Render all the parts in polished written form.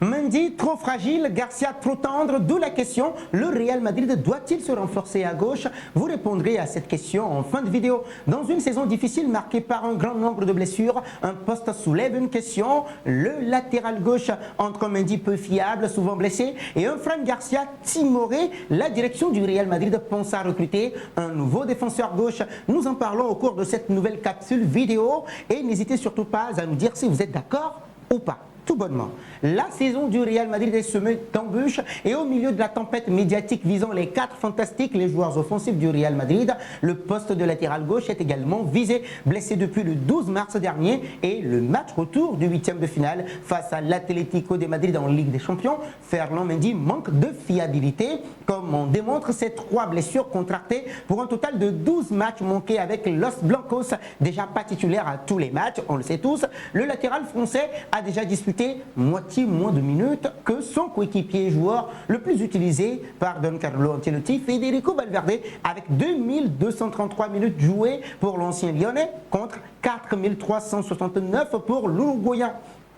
Mendy trop fragile, Garcia trop tendre, d'où la question, le Real Madrid doit-il se renforcer à gauche? Vous répondrez à cette question en fin de vidéo. Dans une saison difficile marquée par un grand nombre de blessures, un poste soulève une question, le latéral gauche entre Mendy peu fiable, souvent blessé, et un Fran Garcia timoré, la direction du Real Madrid pense à recruter un nouveau défenseur gauche. Nous en parlons au cours de cette nouvelle capsule vidéo et n'hésitez surtout pas à nous dire si vous êtes d'accord ou pas. Tout bonnement, la saison du Real Madrid est semée d'embûches et au milieu de la tempête médiatique visant les quatre fantastiques, les joueurs offensifs du Real Madrid, le poste de latéral gauche est également visé, blessé depuis le 12 mars dernier et le match retour du huitième de finale face à l'Atlético de Madrid en Ligue des Champions. Ferland Mendy manque de fiabilité, comme on démontre ces 3 blessures contractées pour un total de 12 matchs manqués avec Los Blancos, déjà pas titulaire à tous les matchs, on le sait tous. Le latéral français a déjà disputé moitié moins de minutes que son coéquipier joueur le plus utilisé par Don Carlo Ancelotti, Federico Valverde, avec 2233 minutes jouées pour l'ancien Lyonnais contre 4369 pour l'Uruguayen.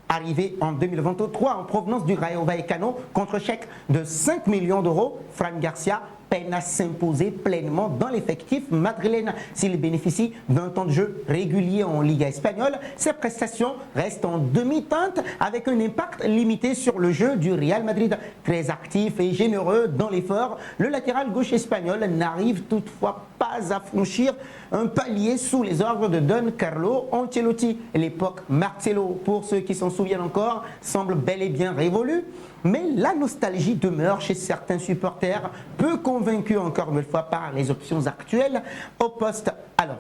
Arrivé en 2023 en provenance du Rayo Vallecano contre chèque de 5 millions d'euros, Fran Garcia peine à s'imposer pleinement dans l'effectif madrilène. S'il bénéficie d'un temps de jeu régulier en Liga espagnole, ses prestations restent en demi-teinte avec un impact limité sur le jeu du Real Madrid. Très actif et généreux dans l'effort, le latéral gauche espagnol n'arrive toutefois pas à franchir un palier sous les ordres de Don Carlo Ancelotti. L'époque Marcelo, pour ceux qui s'en souviennent encore, semble bel et bien révolue. Mais la nostalgie demeure chez certains supporters, peu convaincus encore une fois par les options actuelles au poste. Alors,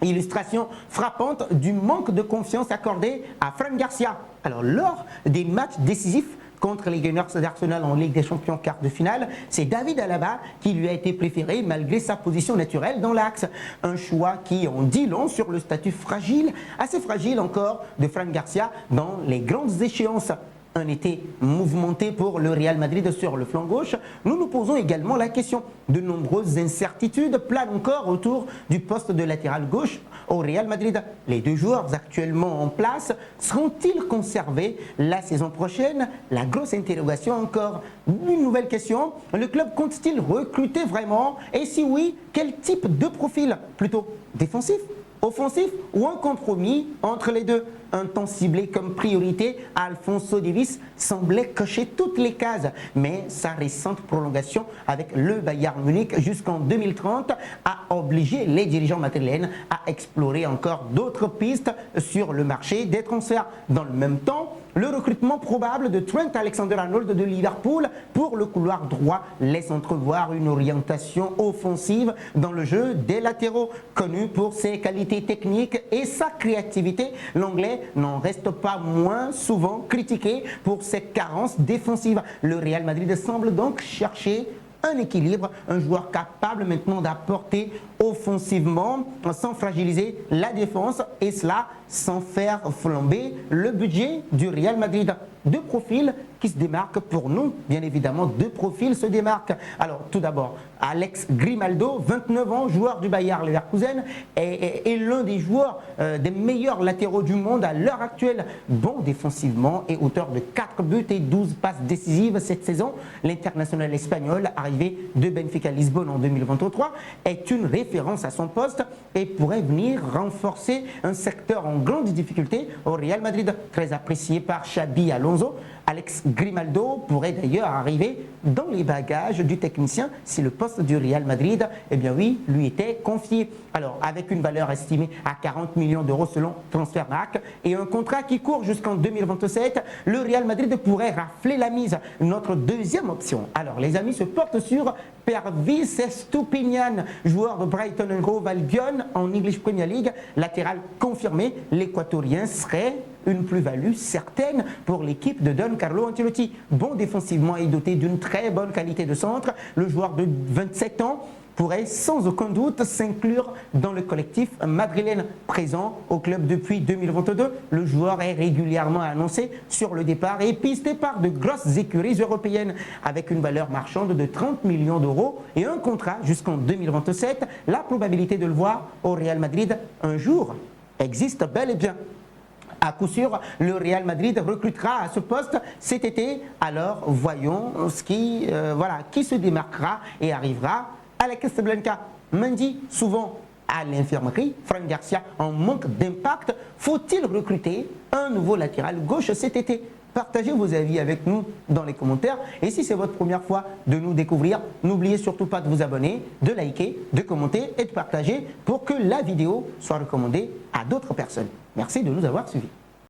illustration frappante du manque de confiance accordé à Fran Garcia. Alors, lors des matchs décisifs contre les Gunners d'Arsenal en Ligue des Champions quart de finale, c'est David Alaba qui lui a été préféré malgré sa position naturelle dans l'axe. Un choix qui en dit long sur le statut fragile, assez fragile encore, de Fran Garcia dans les grandes échéances. Un été mouvementé pour le Real Madrid sur le flanc gauche, nous nous posons également la question. De nombreuses incertitudes planent encore autour du poste de latéral gauche au Real Madrid. Les 2 joueurs actuellement en place seront-ils conservés la saison prochaine? La grosse interrogation encore. Une nouvelle question, le club compte-t-il recruter vraiment? Et si oui, quel type de profil? Plutôt défensif, offensif ou un compromis entre les deux? Un temps ciblé comme priorité, Alphonso Davies semblait cocher toutes les cases, mais sa récente prolongation avec le Bayern Munich jusqu'en 2030 a obligé les dirigeants madrilènes à explorer encore d'autres pistes sur le marché des transferts. Dans le même temps, le recrutement probable de Trent Alexander-Arnold de Liverpool pour le couloir droit laisse entrevoir une orientation offensive dans le jeu des latéraux. Connu pour ses qualités techniques et sa créativité, l'anglais n'en reste pas moins souvent critiqué pour ses carences défensives. Le Real Madrid semble donc chercher un équilibre, un joueur capable maintenant d'apporter offensivement sans fragiliser la défense et cela sans faire flamber le budget du Real Madrid. 2 profils qui se démarquent pour nous, bien évidemment, 2 profils se démarquent. Alors tout d'abord, Alex Grimaldo, 29 ans, joueur du Bayer Leverkusen, est l'un des joueurs des meilleurs latéraux du monde à l'heure actuelle. Bon défensivement et auteur de 4 buts et 12 passes décisives cette saison. L'international espagnol, arrivé de Benfica Lisbonne en 2023, est une référence à son poste et pourrait venir renforcer un secteur en grande difficulté au Real Madrid, très apprécié par Xabi Alonso. Alex Grimaldo pourrait d'ailleurs arriver dans les bagages du technicien si le poste du Real Madrid, eh bien oui, lui était confié. Alors, avec une valeur estimée à 40 millions d'euros selon Transfermarkt et un contrat qui court jusqu'en 2027, le Real Madrid pourrait rafler la mise. Notre deuxième option, alors les amis, se porte sur Pervis Estupiñán, joueur de Brighton and Hove Albion en English Premier League, latéral confirmé. L'équatorien serait une plus-value certaine pour l'équipe de Don Carlo Ancelotti. Bon défensivement et doté d'une très bonne qualité de centre, le joueur de 27 ans pourrait sans aucun doute s'inclure dans le collectif madrilène. Présent au club depuis 2022, le joueur est régulièrement annoncé sur le départ et pisté par de grosses écuries européennes. Avec une valeur marchande de 30 millions d'euros et un contrat jusqu'en 2027, la probabilité de le voir au Real Madrid un jour existe bel et bien. À coup sûr, le Real Madrid recrutera à ce poste cet été. Alors, voyons qui se démarquera et arrivera à la Casablanca. Mendy, souvent à l'infirmerie. Fran Garcia en manque d'impact. Faut-il recruter un nouveau latéral gauche cet été? Partagez vos avis avec nous dans les commentaires. Et si c'est votre première fois de nous découvrir, n'oubliez surtout pas de vous abonner, de liker, de commenter et de partager pour que la vidéo soit recommandée à d'autres personnes. Merci de nous avoir suivis.